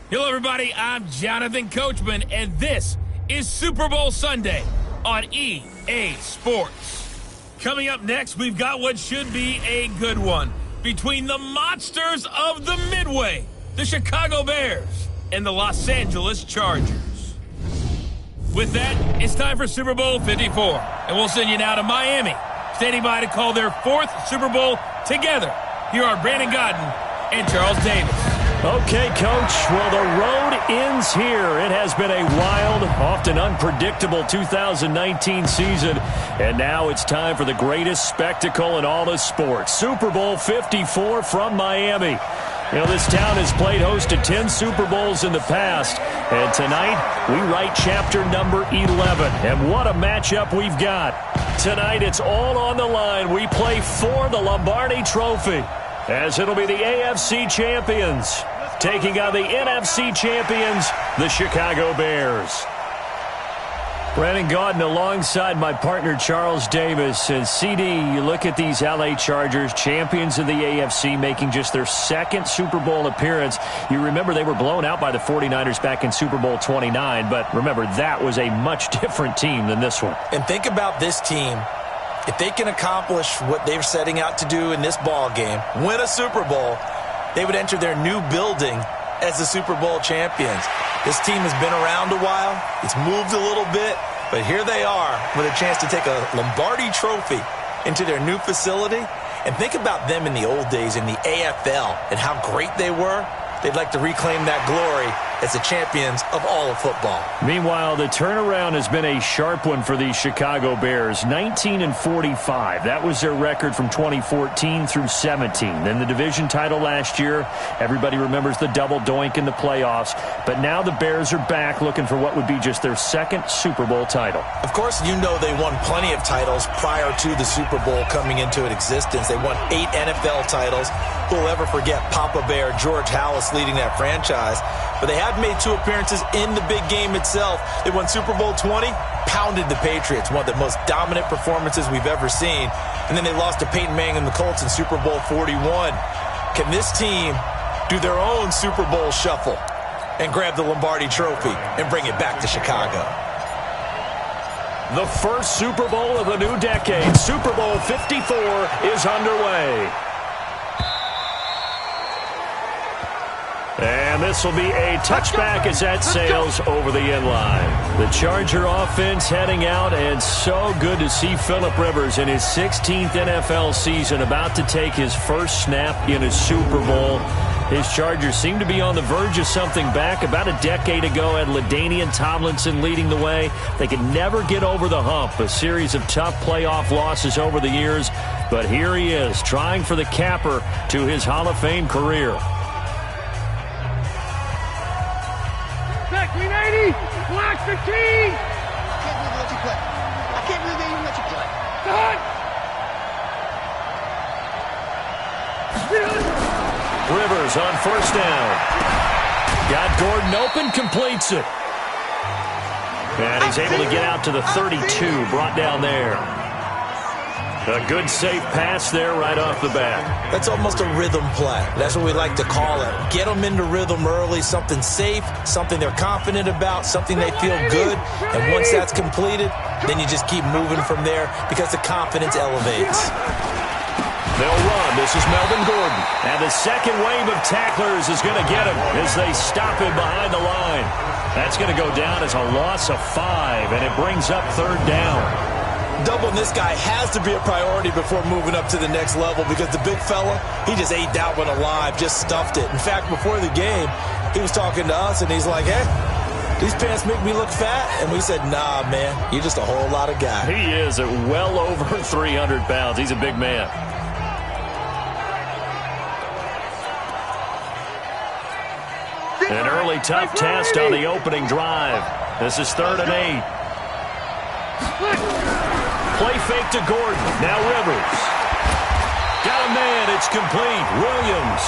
Hello, everybody. I'm Jonathan Coachman, and this is Super Bowl Sunday on EA Sports. Coming up next, we've got what should be a good one between the monsters of the Midway, the Chicago Bears, and the Los Angeles Chargers. With that, it's time for Super Bowl 54, and we'll send you now to Miami, standing by to call their fourth Super Bowl together. Here are Brandon Godden and Charles Davis. Okay, Coach. Well, the road ends here. It has been a wild, often unpredictable 2019 season, and now it's time for the greatest spectacle in all of sports. Super Bowl 54 from Miami. You know, this town has played host to 10 Super Bowls in the past, and tonight we write chapter number 11. And what a matchup we've got. Tonight it's all on the line. We play for the Lombardi Trophy, as it'll be the AFC champions taking on the NFC champions, the Chicago Bears. Brandon Gaudin alongside my partner Charles Davis. And CD, you look at these LA Chargers, champions of the AFC, making just their second Super Bowl appearance. You remember they were blown out by the 49ers back in Super Bowl 29, but remember that was a much different team than this one. And think about this team. If they can accomplish what they're setting out to do in this ball game, win a Super Bowl, they would enter their new building as the Super Bowl champions. This team has been around a while. It's moved a little bit, but here they are with a chance to take a Lombardi Trophy into their new facility. And think about them in the old days in the AFL and how great they were. They'd like to reclaim that glory as the champions of all of football. Meanwhile, the turnaround has been a sharp one for the Chicago Bears. 19-45. That was their record from 2014 through 17. Then the division title last year. Everybody remembers the double doink in the playoffs. But now the Bears are back looking for what would be just their second Super Bowl title. Of course, you know they won plenty of titles prior to the Super Bowl coming into existence. They won 8 NFL titles. Who'll ever forget Papa Bear, George Halas leading that franchise? But they have made 2 appearances in the big game itself. They won Super Bowl 20, pounded the Patriots, one of the most dominant performances we've ever seen. And then they lost to Peyton Manning and the Colts in Super Bowl 41. Can this team do their own Super Bowl shuffle and grab the Lombardi Trophy and bring it back to Chicago? The first Super Bowl of the new decade, Super Bowl 54, is underway. And this will be a touchback as that sails over the end line. The Charger offense heading out, and so good to see Phillip Rivers in his 16th NFL season about to take his first snap in a Super Bowl. His Chargers seem to be on the verge of something back. About a decade ago, had LaDainian Tomlinson leading the way. They could never get over the hump. A series of tough playoff losses over the years. But here he is, trying for the capper to his Hall of Fame career. Back 390, block 15. I can't believe they let you play. I can't believe they even let you play. Rivers on first down. Got Gordon open, completes it. And he's able to get out to the 32, brought down there. A good safe pass there right off the bat. That's almost a rhythm play. That's what we like to call it. Get them into rhythm early, something safe, something they're confident about, something they feel good. And once that's completed, then you just keep moving from there because the confidence elevates. They'll run. This is Melvin Gordon. And the second wave of tacklers is going to get him as they stop him behind the line. That's going to go down as a loss of 5, and it brings up third down. Doubling this guy has to be a priority before moving up to the next level because the big fella, he just ate that one alive, just stuffed it. In fact, before the game, he was talking to us, and he's like, hey, these pants make me look fat. And we said, nah, man, you're just a whole lot of guy. He is at well over 300 pounds. He's a big man. An early tough test on the opening drive. This is 3rd and 8. Play fake to Gordon. Now Rivers. Got a man. It's complete. Williams.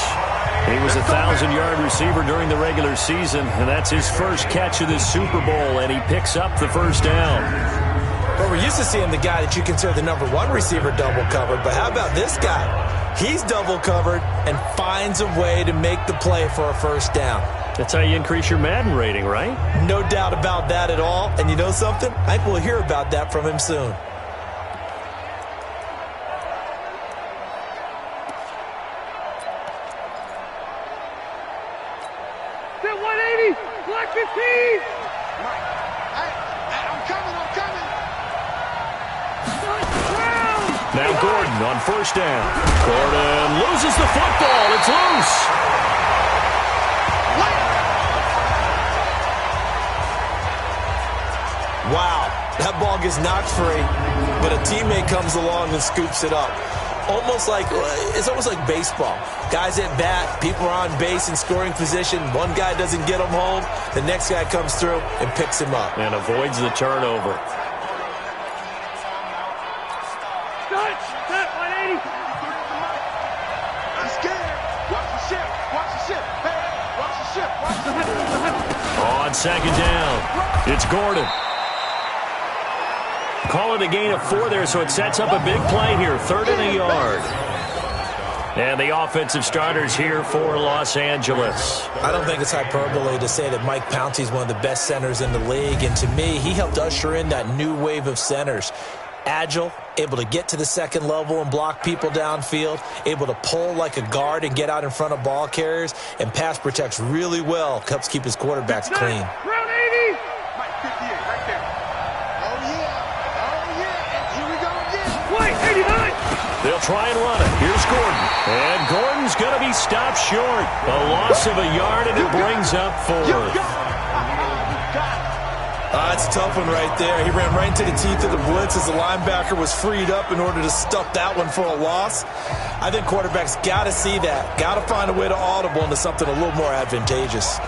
He was a 1,000-yard receiver during the regular season, and that's his first catch of this Super Bowl, and he picks up the first down. But we're used to seeing the guy that you consider the #1 receiver double covered, but how about this guy? He's double covered and finds a way to make the play for a first down. That's how you increase your Madden rating, right? No doubt about that at all. And you know something? I think we'll hear about that from him soon. Hit 180. Black 15. Mike, I'm coming. Now Gordon on first down. Gordon loses the football. It's loose. Wow, that ball gets knocked free, but a teammate comes along and scoops it up. It's almost like baseball. Guys at bat, people are on base in scoring position. One guy doesn't get him home. The next guy comes through and picks him up. And avoids the turnover. Touch. Hit 180. I'm scared. Watch the ship. Hey, watch the ship. On second down, it's Gordon. Call it a gain of 4 there, so it sets up a big play here. 3rd and a yard. And the offensive starters here for Los Angeles. I don't think it's hyperbole to say that Mike Pouncey is one of the best centers in the league. And to me, he helped usher in that new wave of centers. Agile, able to get to the second level and block people downfield, able to pull like a guard and get out in front of ball carriers, and pass protects really well, helps keep his quarterbacks clean. Round 80. Mike, 58, right there. Oh, yeah. And here we go again. White 89. They'll try and run it. Here's Gordon. And Gordon's going to be stopped short. A loss of a yard, and it brings up 4th. That's a tough one right there. He ran right into the teeth of the blitz as the linebacker was freed up in order to stuff that one for a loss. I think quarterbacks got to see that. Got to find a way to audible into something a little more advantageous.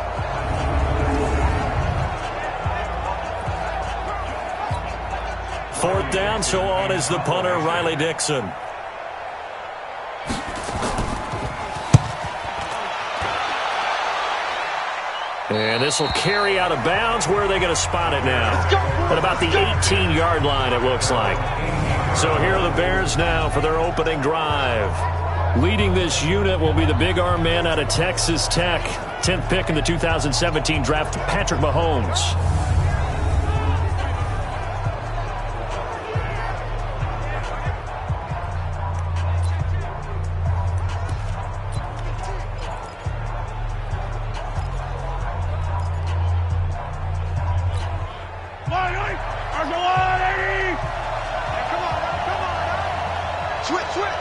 Fourth down, so on is the punter, Riley Dixon. And this will carry out of bounds. Where are they going to spot it now? At about the 18-yard line, it looks like. So here are the Bears now for their opening drive. Leading this unit will be the big arm man out of Texas Tech. 10th pick in the 2017 draft, Patrick Mahomes.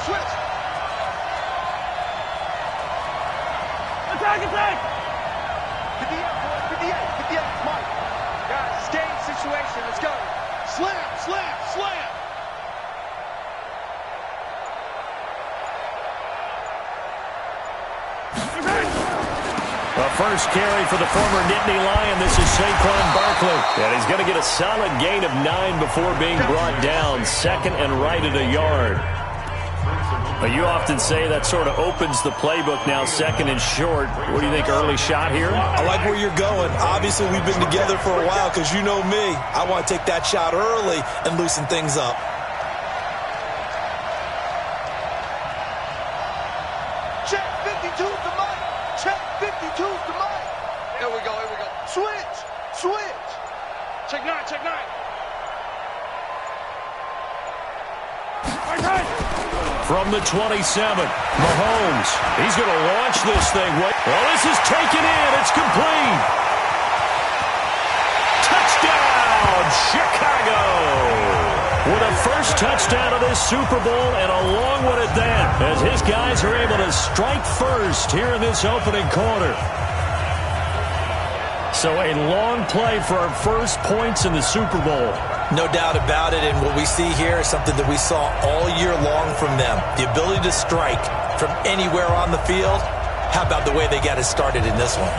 Switch. Attack. 58, Mike. Guys, it's game situation. Let's go. Slam. A first carry for the former Nittany Lion. This is Saquon Barkley. And he's going to get a solid gain of 9 before being brought down. Second and right at a yard. You often say that sort of opens the playbook now, second and short. What do you think, early shot here? I like where you're going. Obviously, we've been together for a while because you know me. I want to take that shot early and loosen things up. Check 52 to Mike. Here we go. Switch. Check 9. From the 27, Mahomes. He's going to launch this thing. Well, this is taken in. It's complete. Touchdown, Chicago. With a first touchdown of this Super Bowl, and a long one at that, as his guys are able to strike first here in this opening quarter. So a long play for our first points in the Super Bowl. No doubt about it, and what we see here is something that we saw all year long from them. The ability to strike from anywhere on the field. How about the way they got it started in this one?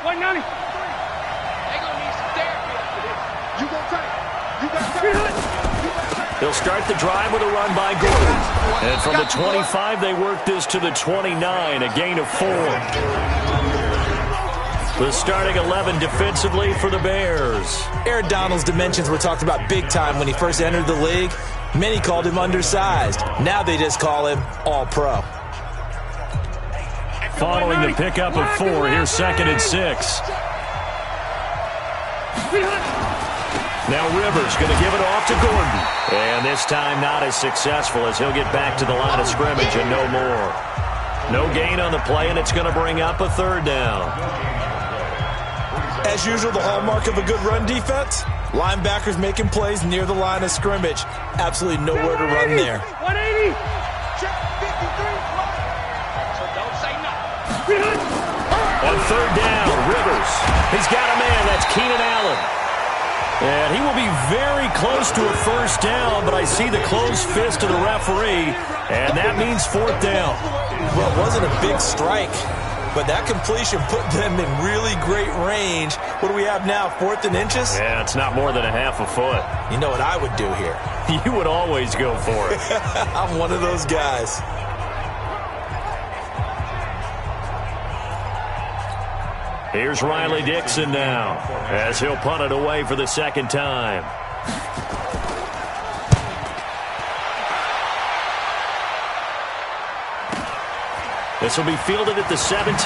190. They're going to need some therapy after this. You go tight. You got tight. They'll start the drive with a run by Gordon. And from the 25, they work this to the 29, a gain of 4. The starting 11 defensively for the Bears. Aaron Donald's dimensions were talked about big time when he first entered the league. Many called him undersized. Now they just call him all-pro. Following the pickup of 4, here's 2nd and 6. Now Rivers going to give it off to Gordon. And this time not as successful as he'll get back to the line of scrimmage and no more. No gain on the play, and it's going to bring up a 3rd down. As usual, the hallmark of a good run defense, linebackers making plays near the line of scrimmage. Absolutely nowhere to run there. 180. Check 53. So don't say nothing. On 3rd down, Rivers. He's got a man. That's Keenan Allen. And he will be very close to a 1st down, but I see the closed fist of the referee, and that means 4th down. Well, it wasn't a big strike, but that completion put them in really great range. What do we have now, 4th and inches? Yeah, it's not more than a half a foot. You know what I would do here? You would always go for it. I'm one of those guys. Here's Riley Dixon now, as he'll punt it away for the 2nd time. This will be fielded at the 17. A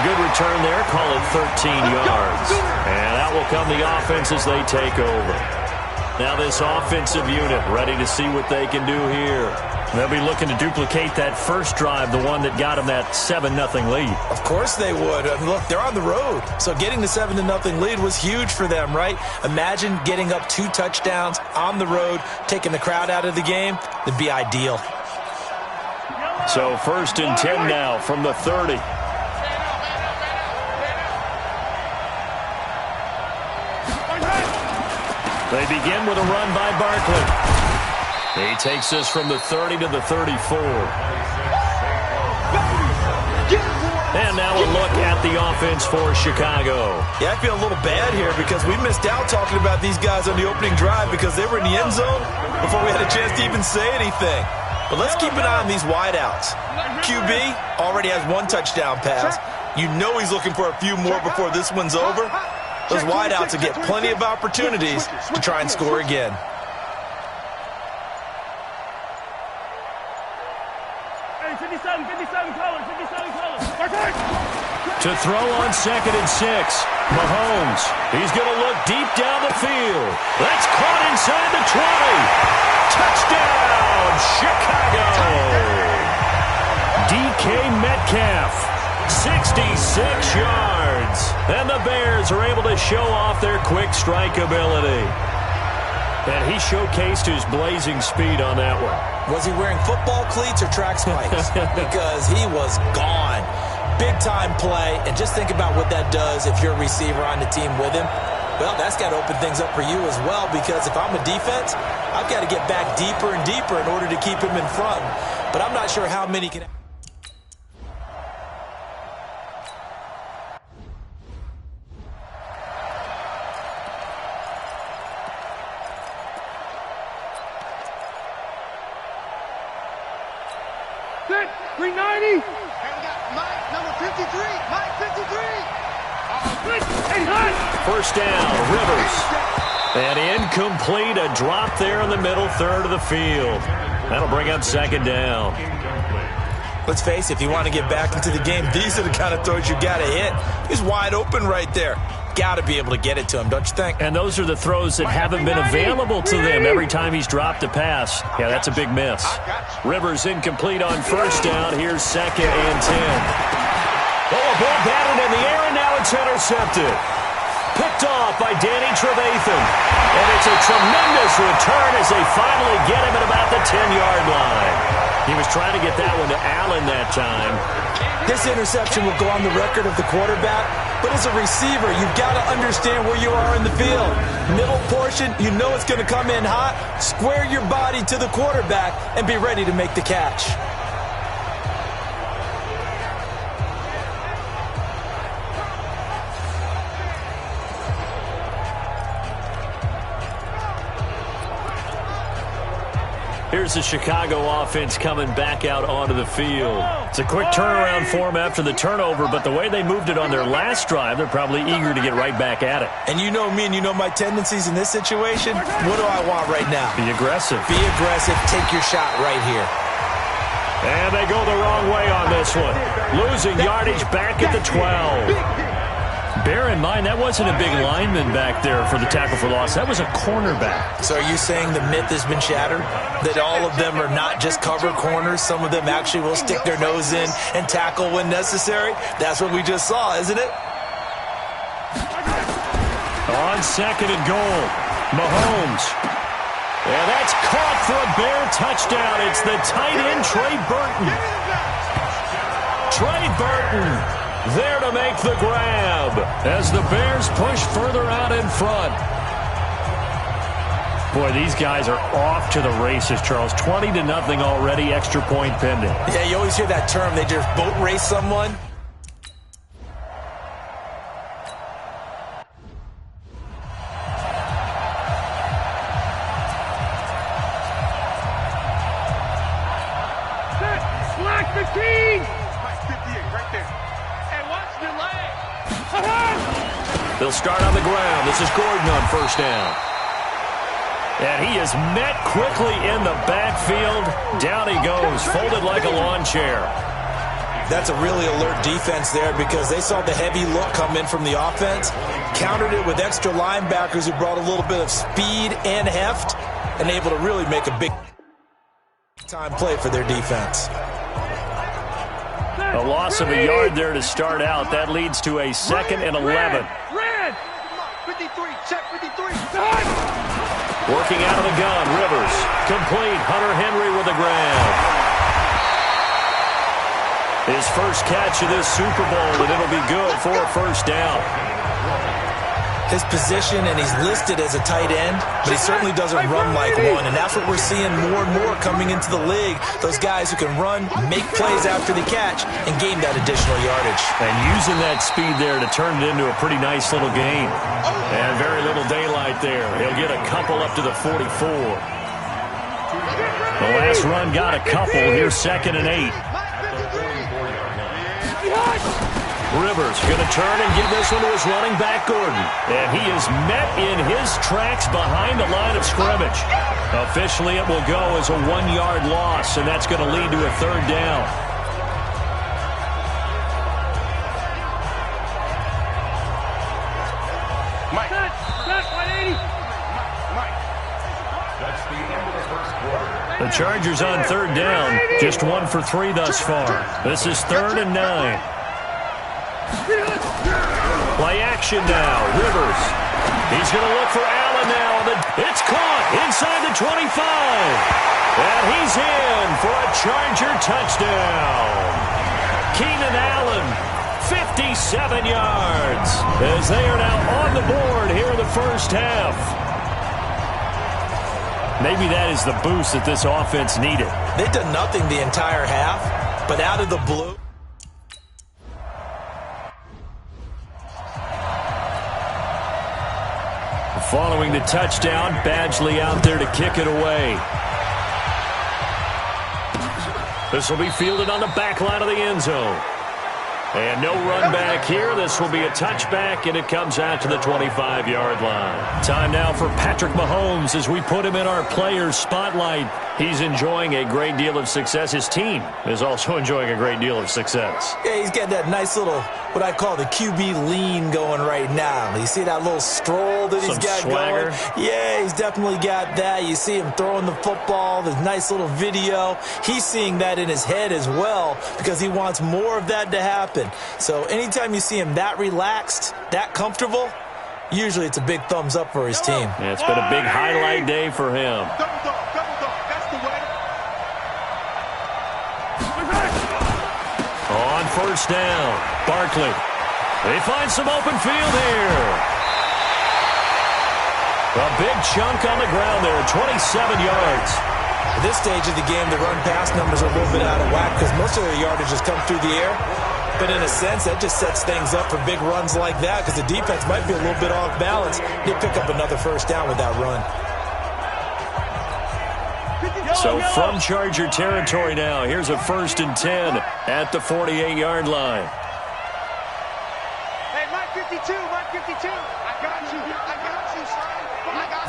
good return there, call it 13 yards. And out will come the offense as they take over. Now this offensive unit ready to see what they can do here. They'll be looking to duplicate that first drive, the one that got them that 7-0 lead. Of course they would. Look, they're on the road. So getting the 7-0 lead was huge for them, right? Imagine getting up 2 touchdowns on the road, taking the crowd out of the game. That'd be ideal. So 1st and 10 now from the 30. They begin with a run by Barkley. He takes us from the 30 to the 34. And now a look at the offense for Chicago. Yeah, I feel a little bad here because we missed out talking about these guys on the opening drive because they were in the end zone before we had a chance to even say anything. But let's keep an eye on these wideouts. QB already has 1 touchdown pass. You know he's looking for a few more before this one's over. Those wideouts will get plenty of opportunities to try and score again. Hey, 57 colors. To throw on 2nd and 6. Mahomes. He's going to look deep down the field. That's caught inside the 20. Touchdown, Chicago. DK Metcalf. 66 yards. And the Bears are able to show off their quick strike ability. And he showcased his blazing speed on that one. Was he wearing football cleats or track spikes? Because he was gone. Big-time play, and just think about what that does if you're a receiver on the team with him. Well, that's got to open things up for you as well, because if I'm a defense, I've got to get back deeper and deeper in order to keep him in front. But I'm not sure how many can... Set. 390. And we got Mike, number 53. Mike, 53. 1st down, Rivers. And incomplete, a drop there in the middle third of the field. That'll bring up 2nd down. Let's face it, if you want to get back into the game, these are the kind of throws you got to hit. He's wide open right there. Got to be able to get it to him, don't you think? And those are the throws that haven't been available to them every time he's dropped a pass. Yeah, that's a big miss. Rivers incomplete on 1st down. Here's 2nd and 10. Oh, a ball batted in the air, and now it's intercepted. Picked off by Danny Trevathan. And it's a tremendous return as they finally get him at about the 10-yard line. He was trying to get that one to Allen that time. This interception will go on the record of the quarterback, but as a receiver, you've got to understand where you are in the field. Middle portion, you know it's going to come in hot. Square your body to the quarterback and be ready to make the catch. Here's the Chicago offense coming back out onto the field. It's a quick turnaround for them after the turnover, but the way they moved it on their last drive, they're probably eager to get right back at it. And you know me and you know my tendencies in this situation. What do I want right now? Be aggressive. Be aggressive. Take your shot right here. And they go the wrong way on this one. Losing yardage back at the 12. Bear in mind, that wasn't a big lineman back there for the tackle for loss. That was a cornerback. So are you saying the myth has been shattered? That all of them are not just cover corners? Some of them actually will stick their nose in and tackle when necessary? That's what we just saw, isn't it? On second and goal, Mahomes. And that's caught for a Bear touchdown. It's the tight end, Trey Burton. Trey Burton there to make the grab as the Bears push further out in front. Boy, these guys are off to the races, Charles. 20-0 already, extra point pending. Yeah, you always hear that term. They just boat race someone. Black 15! Mike 58 right there. And watch the leg. They'll start on the ground. This is Gordon on first down. And he is met quickly in the backfield. Down he goes, folded like a lawn chair. That's a really alert defense there because they saw the heavy look come in from the offense, countered it with extra linebackers who brought a little bit of speed and heft, and able to really make a big-time play for their defense. A loss of a yard there to start out. That leads to a second and 11. Red! 53, check 53. Working out of the gun, Rivers. Complete, Hunter Henry with a grab. His first catch of this Super Bowl, and it'll be good for a first down. His position, and he's listed as a tight end, but he certainly doesn't run like one, and that's what we're seeing more and more coming into the league. Those guys who can run, make plays after the catch, and gain that additional yardage. And using that speed there to turn it into a pretty nice little gain. And very little daylight there. He'll get a couple up to the 44. The last run got a couple. Here's second and 8. Rivers going to turn and give this one to his running back, Gordon. And he is met in his tracks behind the line of scrimmage. Officially, it will go as a 1-yard loss, and that's going to lead to a third down. Mike. Set 180. Mike. That's the end of the first quarter. The Chargers on third down. Just 1 for 3 thus far. This is 3rd and 9. Play action now. Rivers. He's going to look for Allen now. It's caught inside the 25. And he's in for a Charger touchdown. Keenan Allen, 57 yards, as they are now on the board here in the first half. Maybe that is the boost that this offense needed. They've done nothing the entire half, but out of the blue. Following the touchdown, Badgley out there to kick it away. This will be fielded on the back line of the end zone. And no run back here. This will be a touchback, and it comes out to the 25-yard line. Time now for Patrick Mahomes as we put him in our players' spotlight. He's enjoying a great deal of success. His team is also enjoying a great deal of success. Yeah, he's got that nice little, what I call the QB lean going right now. You see that little stroll that he's got swagger going? Yeah, he's definitely got that. You see him throwing the football, the nice little video. He's seeing that in his head as well because he wants more of that to happen. So anytime you see him that relaxed, that comfortable, usually it's a big thumbs up for his team. Yeah, it's been a big highlight day for him. Double dog, that's the way. On first down, Barkley. They find some open field here. A big chunk on the ground there, 27 yards. At this stage of the game, the run-pass numbers are a little bit out of whack because most of their yardage has come through the air. But in a sense, that just sets things up for big runs like that because the defense might be a little bit off balance. They pick up another first down with that run. So from Charger territory now, here's a 1st and 10 at the 48-yard line. Hey, Mike 52, Mike 52. I got you, son. I got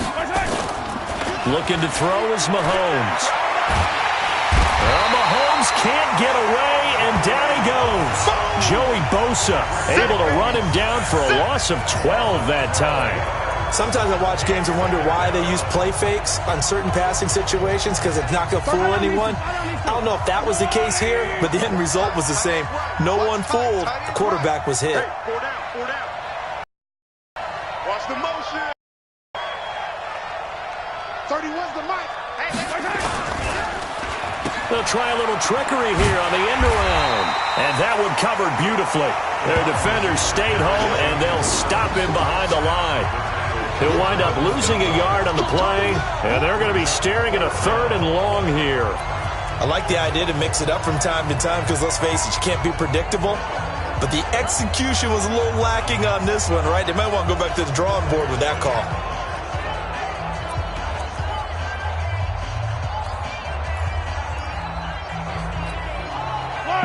you. Looking to throw is Mahomes. Well, Mahomes can't get away, and down he goes. Joey Bosa able to run him down for a loss of 12 that time. Sometimes I watch games and wonder why they use play fakes on certain passing situations because it's not going to fool anyone. I don't know if that was the case here, but the end result was the same. No one fooled. The quarterback was hit. Hey, 4 down. Watch the motion. 31's the mic. Hey. They'll try a little trickery here on the end around. And that one covered beautifully. Their defenders stayed home, and they'll stop him behind the line. He'll wind up losing a yard on the play, and they're going to be staring at a 3rd and long here. I like the idea to mix it up from time to time because, let's face it, you can't be predictable. But the execution was a little lacking on this one, right? They might want to go back to the drawing board with that call.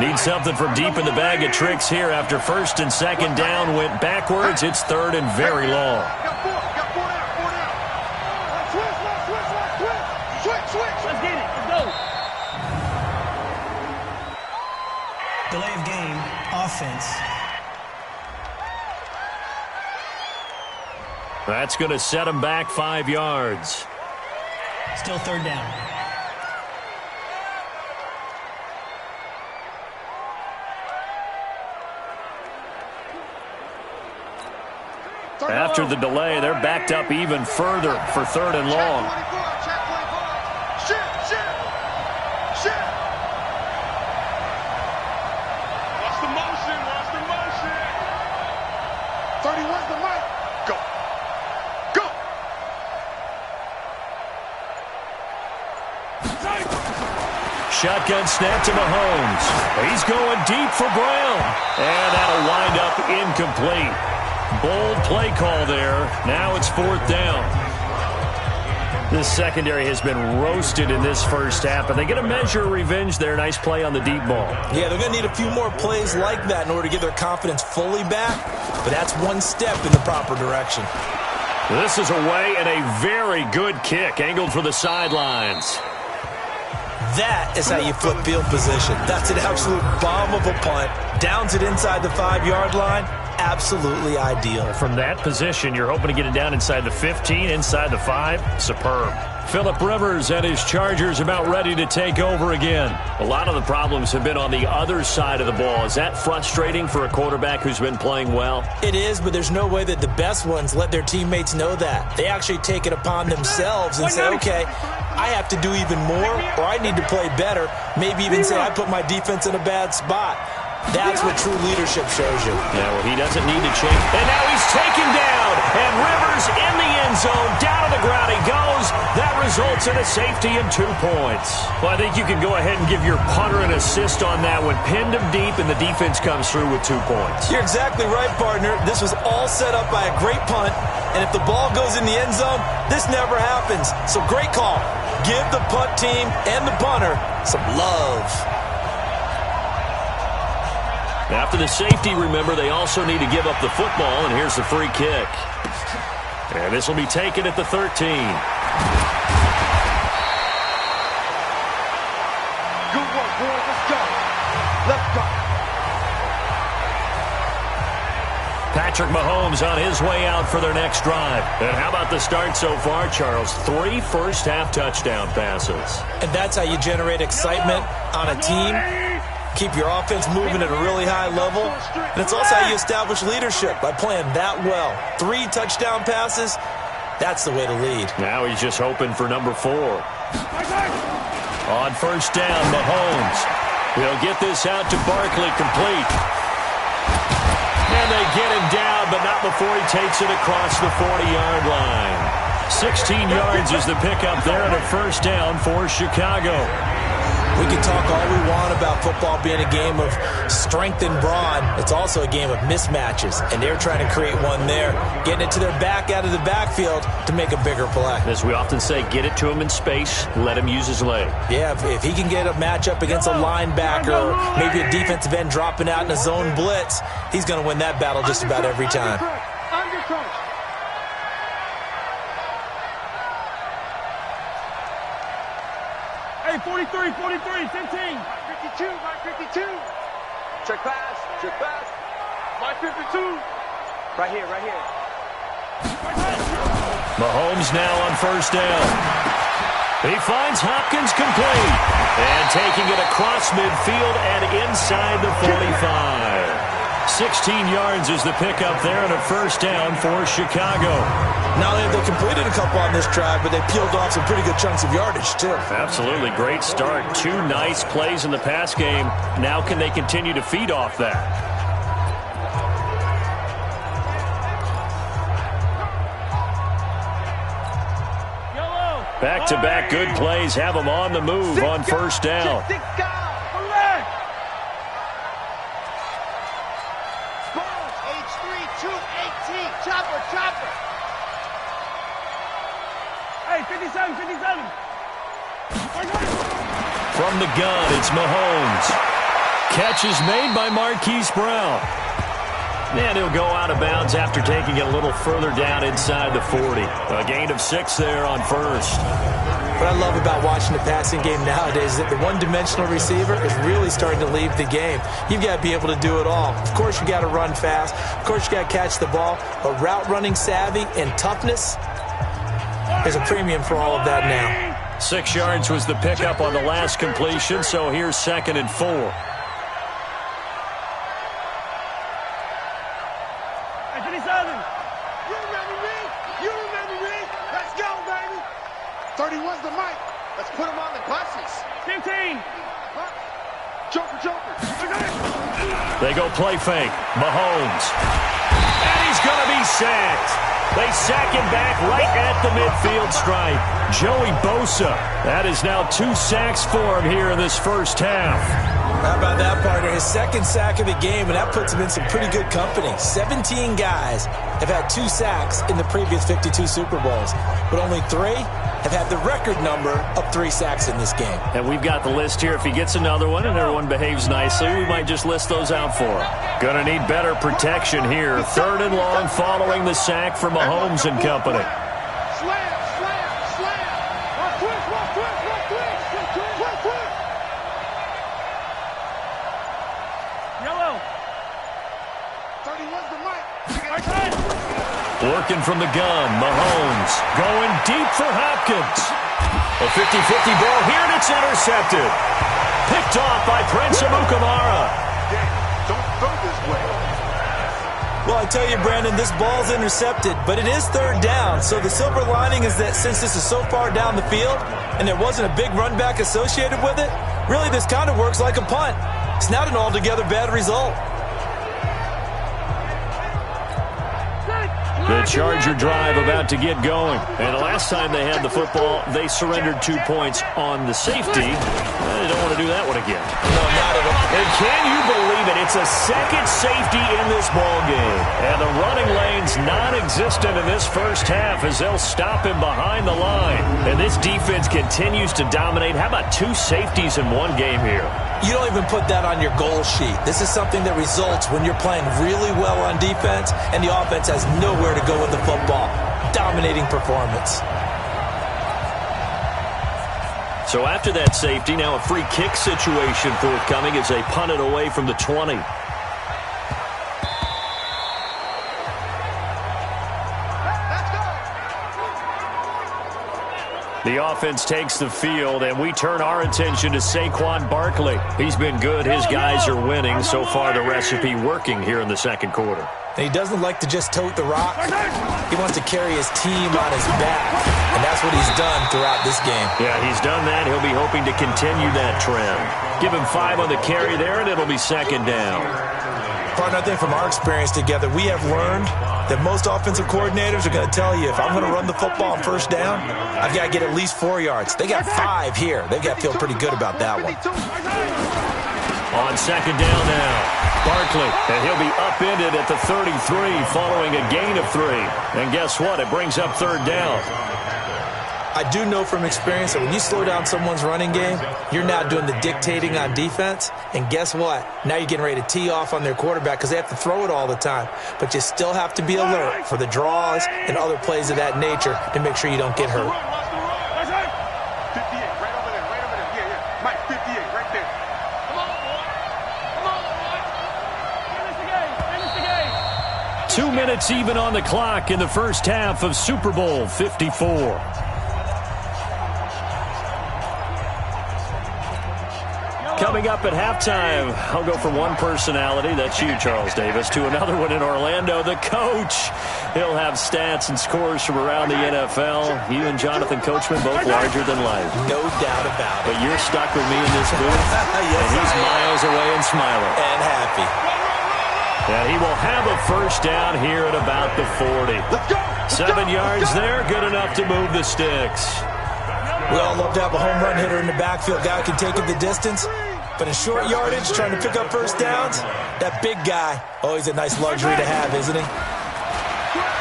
Need something from deep in the bag of tricks here after 1st and 2nd down went backwards. It's 3rd and very long. Got 4 down. Switch. Let's get it. Let's go. Delay of game, offense. That's going to set him back 5 yards. Still 3rd down. After the delay, they're backed up even further for 3rd and long. Check 24. Shit. Watch the motion. 31's the mic. Go. Shotgun snap to Mahomes. He's going deep for Brown. And that'll wind up incomplete. Bold play call there. Now it's 4th down. This secondary has been roasted in this first half, and they get a measure of revenge there. Nice play on the deep ball. Yeah, they're going to need a few more plays like that in order to get their confidence fully back, but that's one step in the proper direction. This is away and a very good kick, angled for the sidelines. That is how you flip field position. That's an absolute bomb of a punt. Downs it inside the 5-yard line. Absolutely ideal. From that position, you're hoping to get it down inside the 15, inside the 5. Superb. Phillip Rivers and his Chargers about ready to take over again. A lot of the problems have been on the other side of the ball. Is that frustrating for a quarterback who's been playing well? It is, but there's no way that the best ones let their teammates know that. They actually take it upon themselves and say, okay, I have to do even more, or I need to play better. Maybe even say I put my defense in a bad spot. That's what true leadership shows you. Yeah, well, he doesn't need to change. And now he's taken down. And Rivers in the end zone. Down to the ground he goes. That results in a safety and 2 points. Well, I think you can go ahead and give your punter an assist on that one. Pinned him deep, and the defense comes through with 2 points. You're exactly right, partner. This was all set up by a great punt. And if the ball goes in the end zone, this never happens. So great call. Give the punt team and the punter some love. After the safety, remember, they also need to give up the football, and here's the free kick. And this will be taken at the 13. Good work, boys. Let's go. Patrick Mahomes on his way out for their next drive. And how about the start so far, Charles? 3 first-half touchdown passes. And that's how you generate excitement on a team. Keep your offense moving at a really high level. And it's also how you establish leadership, by playing that well. 3 touchdown passes, that's the way to lead. Now he's just hoping for number 4. On first down, Mahomes. He'll get this out to Barkley, complete. And they get him down, but not before he takes it across the 40-yard line. 16 yards is the pickup there, and a first down for Chicago. We can talk all we want about football being a game of strength and brawn. It's also a game of mismatches, and they're trying to create one there, getting it to their back out of the backfield to make a bigger play. As we often say, get it to him in space, let him use his leg. Yeah, if he can get a matchup against a linebacker or maybe a defensive end dropping out in a zone blitz, he's going to win that battle just about every time. Hey, 43, 43, 15. 52, my 52. Check pass, check pass. My 52. Right here, right here. Mahomes now on first down. He finds Hopkins complete. And taking it across midfield and inside the 45. 16 yards is the pickup there and a first down for Chicago. Not only have they completed a couple on this drive, but they peeled off some pretty good chunks of yardage, too. Absolutely. Great start. 2 nice plays in the pass game. Now can they continue to feed off that? Back-to-back good plays have them on the move on first down. Chopper. Hey, 57, 57. From the gun, it's Mahomes. Catch is made by Marquise Brown. And he'll go out of bounds after taking it a little further down inside the 40. A gain of 6 there on first. What I love about watching the passing game nowadays is that the one-dimensional receiver is really starting to leave the game. You've got to be able to do it all. Of course, you got to run fast. Of course, you got to catch the ball. But route running savvy and toughness, there's a premium for all of that now. 6 yards was the pickup on the last completion, so here's 2nd and 4. Hey, 57. You remember me? You remember me? Let's go, baby. 31's the mic. Let's put him on the buses. 15. Joker. They go play fake. Mahomes. And he's going to be sacked. They sack him back right at the midfield stripe. Joey Bosa. That is now 2 sacks for him here in this first half. How about that, partner? His 2nd sack of the game, and that puts him in some pretty good company. 17 guys have had 2 sacks in the previous 52 Super Bowls, but only 3 have had the record number of 3 sacks in this game. And we've got the list here. If he gets another one and everyone behaves nicely, we might just list those out for him. Going to need better protection here. 3rd and long following the sack for Mahomes and company. Slam. Quick. Yellow. 31's the mic. Working from the gun, Mahomes going deep for Hopkins. A 50-50 ball here, and it's intercepted. Picked off by Prince Amukamara. Don't throw this way. Well, I tell you, Brandon, this ball's intercepted, but it is 3rd down. So the silver lining is that since this is so far down the field and there wasn't a big run back associated with it, really this kind of works like a punt. It's not an altogether bad result. The Charger drive about to get going. And the last time they had the football, they surrendered 2 points on the safety. They don't want to do that one again. No, not at all. And can you believe it? It's a 2nd safety in this ball game. And the running lane's non-existent in this first half as they'll stop him behind the line. And this defense continues to dominate. How about 2 safeties in one game here? You don't even put that on your goal sheet. This is something that results when you're playing really well on defense and the offense has nowhere to go with the football. Dominating performance. So after that safety, now a free kick situation forthcoming as they punt it away from the 20. The offense takes the field, and we turn our attention to Saquon Barkley. He's been good. His guys are winning. So far, the recipe working here in the 2nd quarter. And he doesn't like to just tote the rock. He wants to carry his team on his back, and that's what he's done throughout this game. Yeah, he's done that. He'll be hoping to continue that trend. Give him 5 on the carry there, and it'll be 2nd down. Partner, I think from our experience together, we have learned that most offensive coordinators are going to tell you, if I'm going to run the football on first down, I've got to get at least 4 yards. They got 5 here. They've got to feel pretty good about that one. On second down now, Barkley, and he'll be upended at the 33 following a gain of 3. And guess what? It brings up third down. I do know from experience that when you slow down someone's running game, you're now doing the dictating on defense. And guess what? Now you're getting ready to tee off on their quarterback because they have to throw it all the time. But you still have to be alert for the draws and other plays of that nature to make sure you don't get hurt. 58, right over there, right over there. Yeah. Mike, 58, right there. Come on, boy. Come on, boy. Finish the game. Finish the game. 2 minutes even on the clock in the first half of Super Bowl 54. Coming up at halftime, I'll go from one personality, that's you, Charles Davis, to another one in Orlando, the coach. He'll have stats and scores from around the NFL. You and Jonathan Coachman both larger than life. No doubt about it. But you're stuck with me in this booth, Yes, and he's miles away and smiling. And happy. And he will have a first down here at about the 40. 7 yards there, good enough to move the sticks. We all love to have a home run hitter in the backfield, guy who can take it the distance. But in short yardage, trying to pick up first downs, that big guy, always a nice luxury to have, isn't he?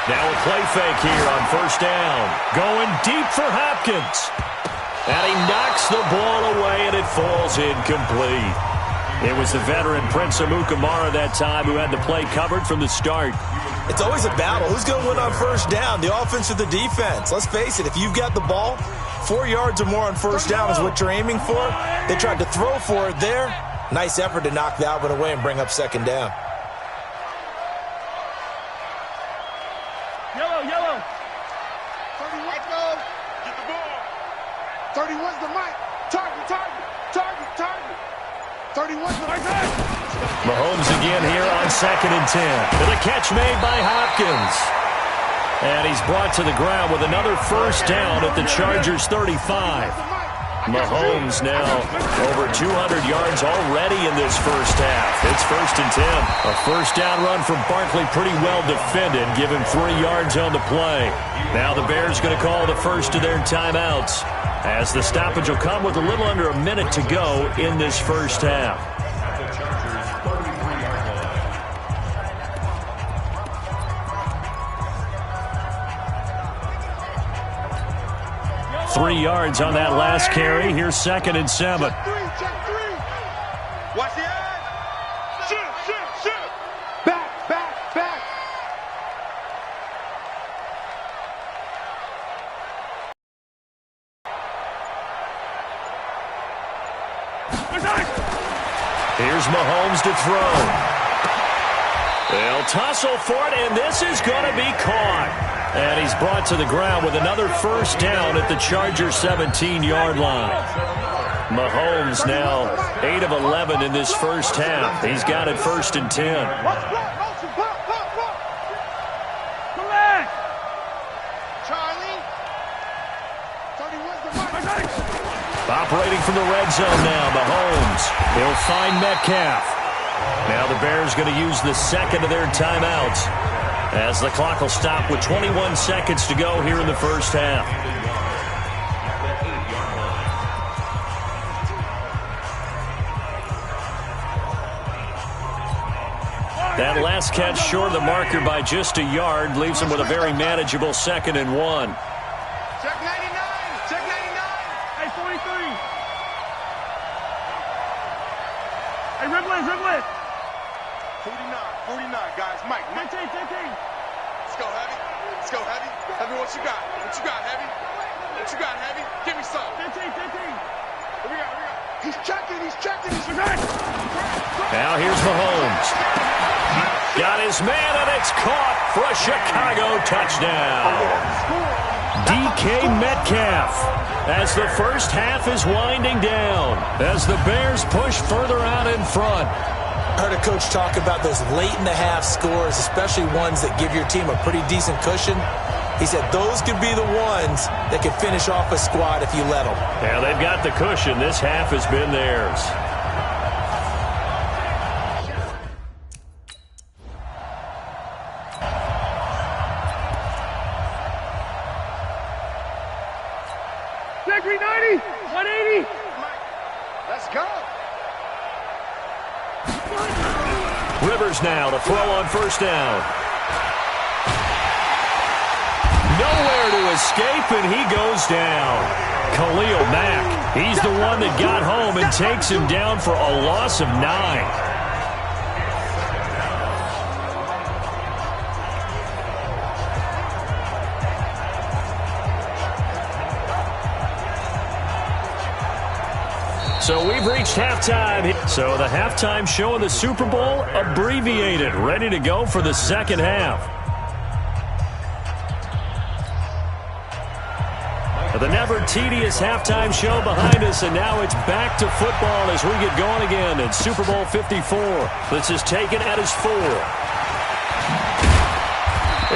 Now a play fake here on first down. Going deep for Hopkins. And he knocks the ball away, and it falls incomplete. It was the veteran Prince Amukamara that time who had the play covered from the start. It's always a battle. Who's going to win on first down, the offense or the defense? Let's face it, if you've got the ball, 4 yards or more on first down is what you're aiming for. They tried to throw for it there. Nice effort to knock that one away and bring up second down. Yellow. 30, let's go. Get the ball. 31's the mic. Target. 31's the mic. Mahomes again here on 2nd and 10. And a catch made by Hopkins. And he's brought to the ground with another first down at the Chargers' 35. Mahomes now over 200 yards already in this first half. It's 1st and 10. A first down run from Barkley, pretty well defended. Give him 3 yards on the play. Now the Bears going to call the first of their timeouts, as the stoppage will come with a little under a minute to go in this first half. Three yards on that last carry. Here's 2nd and 7. Check three. Watch the eye. Shoot. Back. Here's Mahomes to throw. They'll tussle for it, and this is going to be caught. And he's brought to the ground with another first down at the Chargers' 17-yard line. Mahomes now 8 of 11 in this first half. He's got it 1st and 10. Charlie. 31's the mic. Operating from the red zone now, Mahomes. He'll find Metcalf. Now the Bears going to use the second of their timeouts, as the clock will stop with 21 seconds to go here in the first half. That last catch short of the marker by just a yard leaves him with a very manageable 2nd and 1. Check 99. Hey, 43. Hey, dribble it. 49, guys. Mike. 15. Let's go, Heavy. Heavy, what you got? Heavy? Give me some. 15. Here we go. He's checking. Now here's Mahomes. Got his man, and it's caught for a Chicago touchdown. DK Metcalf, as the first half is winding down, as the Bears push further out in front. I heard a coach talk about those late-in-the-half scores, especially ones that give your team a pretty decent cushion. He said those could be the ones that could finish off a squad if you let them. Yeah, they've got the cushion. This half has been theirs. Zachary 90, 180. Let's go. Rivers now to throw on first down. Nowhere to escape, and he goes down. Khalil Mack, he's the one that got home and takes him down for a loss of 9. So we've reached halftime. So the halftime show of the Super Bowl abbreviated, ready to go for the second half. The never tedious halftime show behind us, and now it's back to football as we get going again in Super Bowl 54. This is taken at his 4.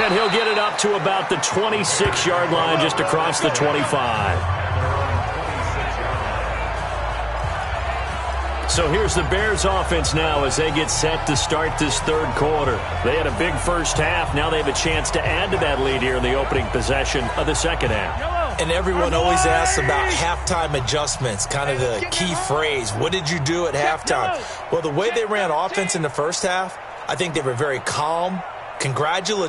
And he'll get it up to about the 26-yard line, just across the 25. So here's the Bears offense now as they get set to start this third quarter. They had a big first half. Now they have a chance to add to that lead here in the opening possession of the second half. And everyone always asks about halftime adjustments, kind of the key phrase. What did you do at halftime? Well, the way they ran offense in the first half, I think they were very calm, congratulatory.